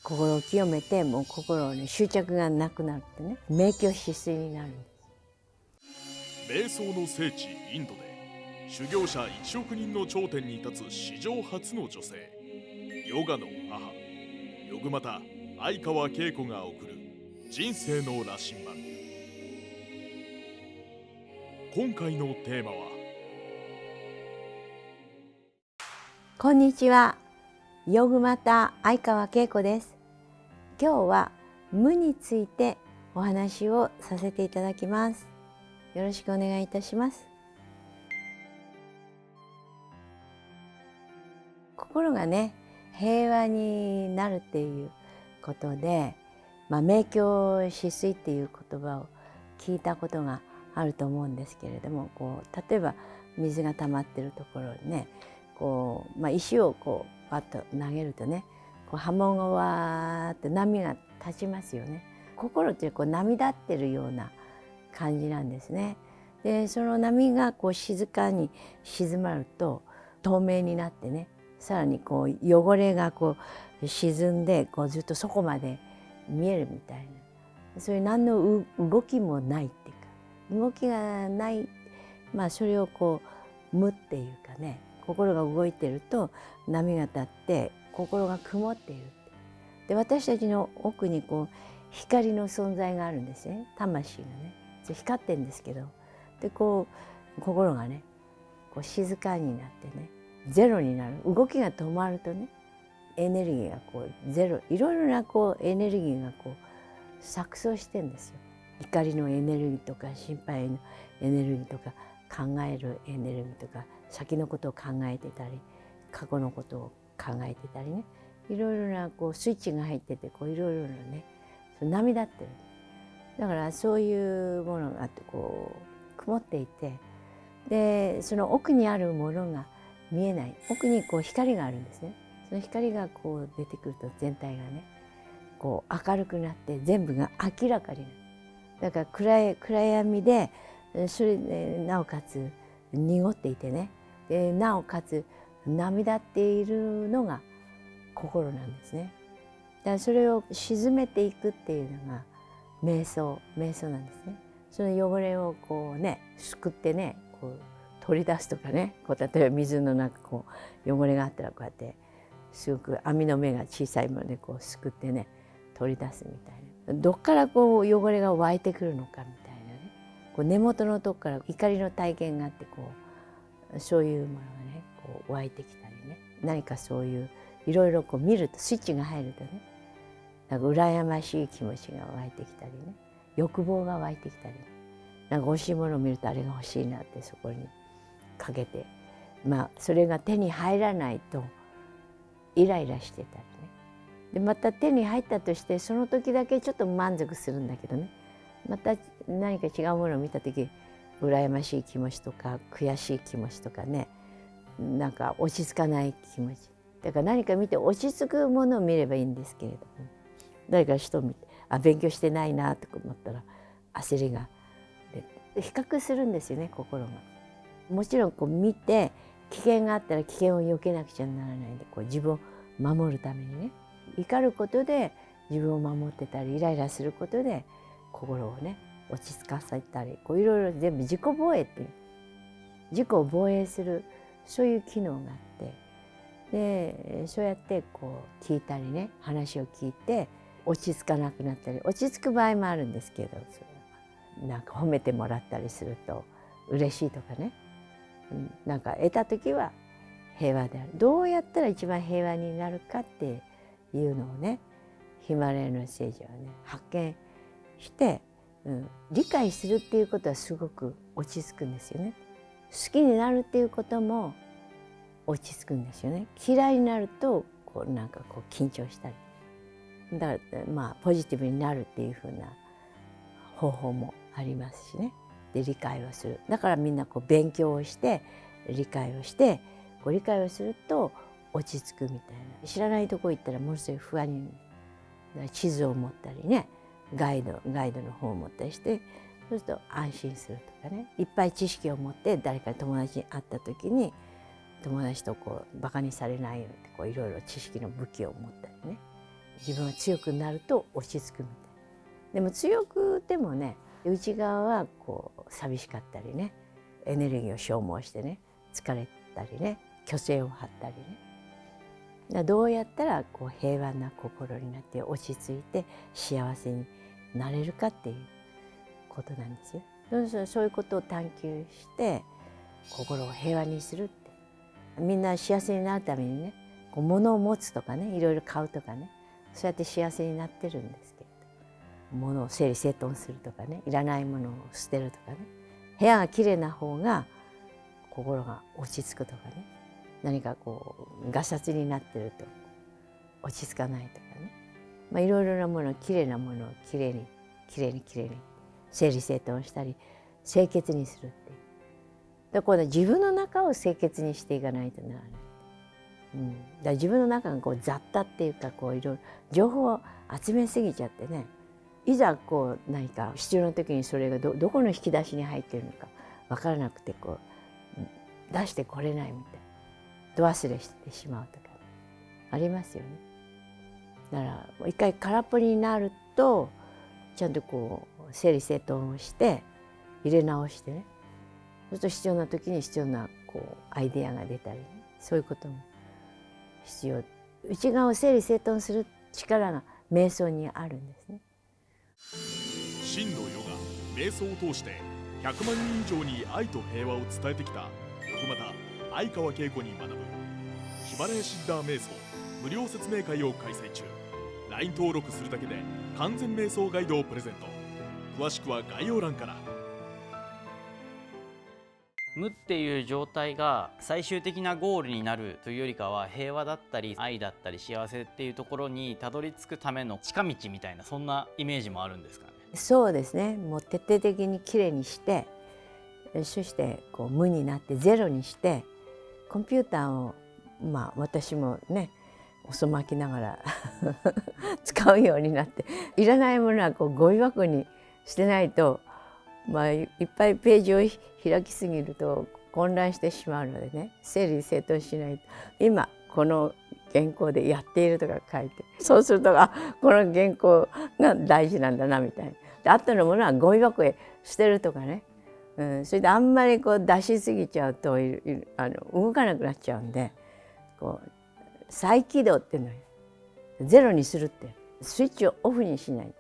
心を清めて、もう心に執着がなくなるってね、明鏡止水になるんです。瞑想の聖地インドで修行者1億人の頂点に立つ史上初の女性、ヨガの母ヨグマタ相川恵子が送る人生の羅針盤。今回のテーマは、こんにちは、ヨグマタ相川恵子です。今日は無についてお話をさせていただきます。よろしくお願いいたします。心がね、平和になるっていうことで、明鏡止水っていう言葉を聞いたことがあると思うんですけれども、例えば水が溜まってるところにね、石をバッと投げるとね、波紋がわーって波が立ちますよね。心って波立ってるような感じなんですね。でその波が静かに静まると透明になってね、さらに汚れが沈んでずっとそこまで見えるみたいな、そういう何の動きもないっていうか、動きがない、それを無っていうかね、心が動いてると波が立って心が曇っている。で私たちの奥に光の存在があるんですね。魂がね光ってるんですけど、で心がね静かになってね、ゼロになる。動きが止まるとね、エネルギーがゼロ、いろいろなエネルギーが錯綜してんですよ。怒りのエネルギーとか、心配のエネルギーとか、考えるエネルギーとか、先のことを考えてたり、過去のことを考えてたりね、いろいろなスイッチが入ってて、いろいろなね波立ってる。だからそういうものがあって曇っていて、でその奥にあるものが見えない。奥に光があるんですね。その光が出てくると全体がね明るくなって全部が明らかになる。だから暗闇でそれでなおかつ濁っていてね、でなおかつ波立っているのが心なんですね。だからそれを沈めていくっていうのが瞑想なんですね。その汚れをすくってね取り出すとかね、例えば水の中汚れがあったらこうやってすごく網の目が小さいものですくってね取り出すみたいな。どっから汚れが湧いてくるのかみたいなね、根元のとこから怒りの体験があってそういうものがね湧いてきたりね、何かそういういろいろ見るとスイッチが入るとね、なんか羨ましい気持ちが湧いてきたりね、欲望が湧いてきたり、なんか欲しいものを見るとあれが欲しいなってそこにかけて、それが手に入らないとイライラしてたりね。でまた手に入ったとしてその時だけちょっと満足するんだけどね、また何か違うものを見た時羨ましい気持ちとか悔しい気持ちとかね、なんか落ち着かない気持ち。だから何か見て落ち着くものを見ればいいんですけれども、誰か人を見て勉強してないなとか思ったら焦りが出て比較するんですよね、心が。もちろん見て危険があったら危険を避けなくちゃならないんで、自分を守るためにね、怒ることで自分を守ってたり、イライラすることで心をね落ち着かせたり、いろいろ全部自己防衛っていう、自己を防衛するそういう機能があって、でそうやって聞いたりね、話を聞いて落ち着かなくなったり、落ち着く場合もあるんですけど、なんか褒めてもらったりすると嬉しいとかね、なんか得た時は平和である。どうやったら一番平和になるかっていうのをね、ヒマラヤの聖者はね発見して、理解するっていうことはすごく落ち着くんですよね。好きになるっていうことも落ち着くんですよね。嫌いになるとなんか緊張したり、だからポジティブになるっていうふうな方法もありますしね。で理解をする。だからみんな勉強をして理解をして理解をすると落ち着くみたいな。知らないとこ行ったらものすごい不安になる。地図を持ったりね、ガイドの本を持ったりして、そうすると安心するとかね、いっぱい知識を持って誰か友達に会った時に友達とバカにされないようにいろいろ知識の武器を持ったりね、自分が強くなると落ち着くみたいな。でも強くてもね、内側はこう寂しかったりね、エネルギーを消耗してね、疲れたりね、虚勢を張ったりね。どうやったらこう平和な心になって落ち着いて幸せになれるかっていうことなんですよ。そういうことを探求して心を平和にするって、みんな幸せになるためにね、こう物を持つとかね、いろいろ買うとかね、そうやって幸せになってるんですけれど、物を整理整頓するとかね、いらないものを捨てるとかね、部屋がきれいな方が心が落ち着くとかね、何かこうガサツになってると落ち着かないとかね、いろいろなもの、きれいなものをきれいに整理整頓したり清潔にするっていう。だから自分の中を清潔にしていかないとならない。だから自分の中がこう雑多っていうか、こういろいろ情報を集めすぎちゃってね、いざこう何か必要な時にそれがどこの引き出しに入っているのか分からなくて、こう出してこれないみたいな、ど忘れしてしまうとか、ね、ありますよね。だから一回空っぽになるとちゃんとこう整理整頓をして入れ直してね、そうすると必要な時に必要なこうアイデアが出たり、ね、そういうことも必要。内側を整理整頓する力が瞑想にあるんですね。真のヨガ、瞑想を通して100万人以上に愛と平和を伝えてきたヨグマタ相川恵子に学ぶヒマラヤシッダー瞑想無料説明会を開催中。 LINE 登録するだけで完全瞑想ガイドをプレゼント。詳しくは概要欄から。無っていう状態が最終的なゴールになるというよりかは、平和だったり愛だったり幸せっていうところにたどり着くための近道みたいな、そんなイメージもあるんですかね。そうですね。もう徹底的にきれいにして、そしてこう無になってゼロにして、コンピューターを私もね遅まきながら使うようになって、いらないものはこうゴミ箱に捨てないと、いっぱいページを開きすぎると混乱してしまうのでね、整理整頓しないと。今この原稿でやっているとか書いて、そうするとこの原稿が大事なんだなみたいな。で後のものはゴミ箱へ捨てるとかね、それであんまりこう出しすぎちゃうと動かなくなっちゃうんで、こう再起動っていうのをゼロにするって、スイッチをオフにしない。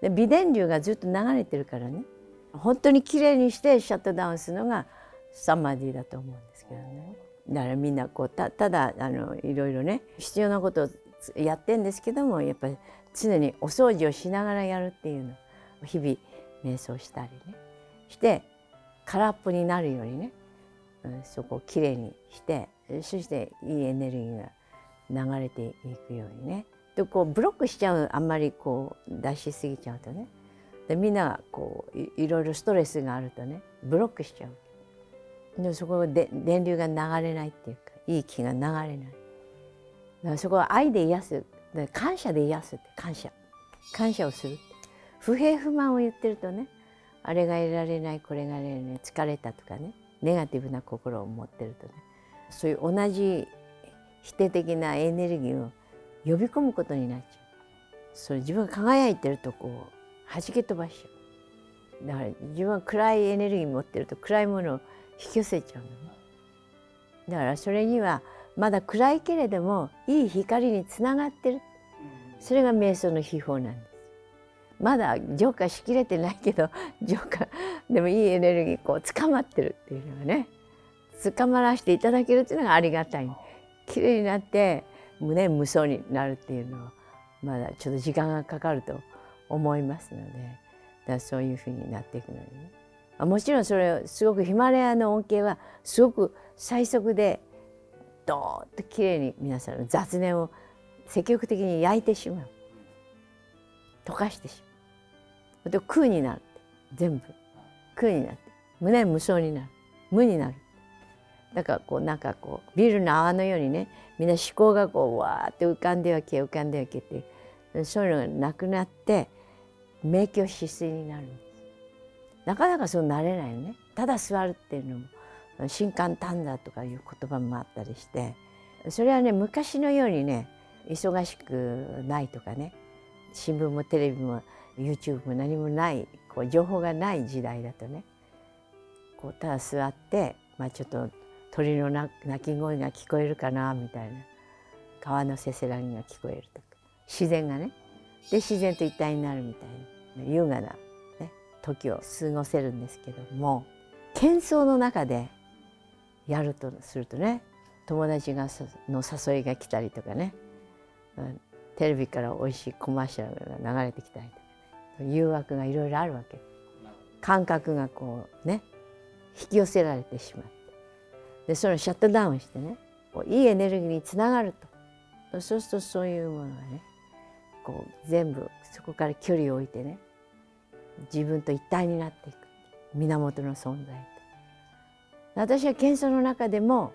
で微電流がずっと流れてるからね、本当にきれいにしてシャットダウンするのがサマディだと思うんですけどね。だからみんなこうただいろいろね必要なことをやってんですけども、やっぱり常にお掃除をしながらやるっていうのを日々瞑想したりねして空っぽになるようにね、そこをきれいにして、そしていいエネルギーが流れていくようにね。でこうブロックしちゃう、あんまりこう出しすぎちゃうとね。でみんながこういろいろストレスがあるとねブロックしちゃう。でそこで電流が流れないっていうか、いい気が流れない。だからそこは愛で癒す、感謝で癒すって、感謝をするって。不平不満を言ってるとね、あれが得られない、これが得られない、疲れたとかね、ネガティブな心を持ってるとね、そういう同じ否定的なエネルギーを呼び込むことになっちゃう。それ自分が輝いてるとこう弾け飛ばしちゃう。だから自分は暗いエネルギー持ってると暗いものを引き寄せちゃうのね。だからそれにはまだ暗いけれどもいい光につながってる。それが瞑想の秘法なんです。まだ浄化しきれてないけど、浄化でもいいエネルギーこう捕まってるっていうのがね、捕まらせていただけるっていうのがありがたい。きれいになって無双になるっていうのはまだちょっと時間がかかると思いますので、だからそういうふうになっていくのにね。もちろんそれすごくヒマラヤの恩恵はすごく最速でドーッときれいに皆さんの雑念を積極的に焼いてしまう、溶かしてしまう。で空になるって、全部空になって無双になる、無になる。だからこうなんかこうビールの泡のようにね、みんな思考がこうわーって浮かんでは消え浮かんでは消えて、そういうのがなくなって明鏡止水になるんです。なかなかそうなれないよね。ただ座るっていうのも心肝短座とかいう言葉もあったりして、それはね昔のようにね忙しくないとかね、新聞もテレビも YouTube も何もないこう情報がない時代だとね、こうただ座って、ちょっと鳥の鳴き声が聞こえるかなみたいな、川のせせらぎが聞こえるとか、自然がね、で自然と一体になるみたいな優雅な、ね、時を過ごせるんですけども、喧騒の中でやるとするとね、友達の誘いが来たりとかね、テレビからおいしいコマーシャルが流れてきたりとかね、誘惑がいろいろあるわけ。感覚がこうね引き寄せられてしまって、でそれをシャットダウンしてね、こういいエネルギーにつながると、そうするとそういうものがね、こう全部そこから距離を置いてね、自分と一体になっていく、源の存在と。私は喧騒の中でも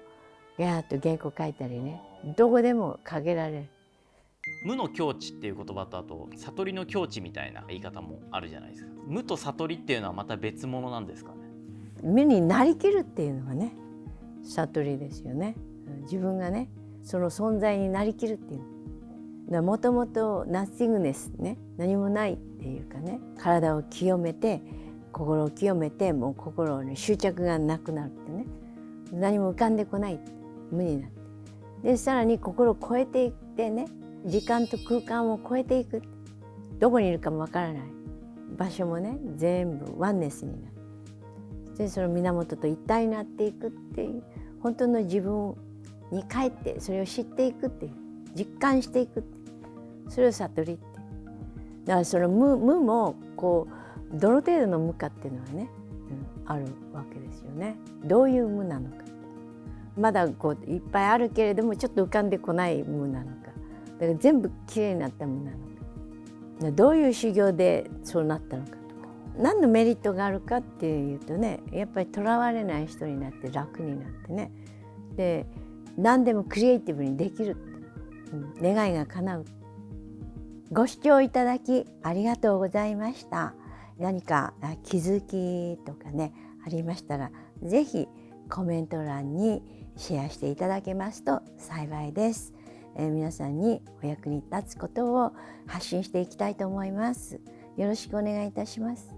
やーっと原稿書いたりね、どこでも書けられる。無の境地っていう言葉と、あと悟りの境地みたいな言い方もあるじゃないですか。無と悟りっていうのはまた別物なんですかね。無になりきるっていうのがね悟りですよね。自分がねその存在になりきるっていう、もともとナッシングネスね、何もないっていうかね、体を清めて心を清めて、もう心に執着がなくなるってね、何も浮かんでこない、無になって、でさらに心を超えていってね、時間と空間を超えていく、どこにいるかもわからない場所もね全部ワンネスになる。でその源と一体になっていくっていう、本当の自分に帰ってそれを知っていくっていう、実感していくって、それを悟りって。だからその無もこうどの程度の無かっていうのはね、あるわけですよね。どういう無なのかって、まだこういっぱいあるけれどもちょっと浮かんでこない無なのか、だから全部きれいになった無なのか、どういう修行でそうなったのかとか、何のメリットがあるかっていうとね、やっぱりとらわれない人になって楽になってね、で何でもクリエイティブにできるって、願いが叶う。ご視聴いただきありがとうございました。何か気づきとかねありましたら、ぜひコメント欄にシェアしていただけますと幸いです。皆さんにお役に立つことを発信していきたいと思います。よろしくお願いいたします。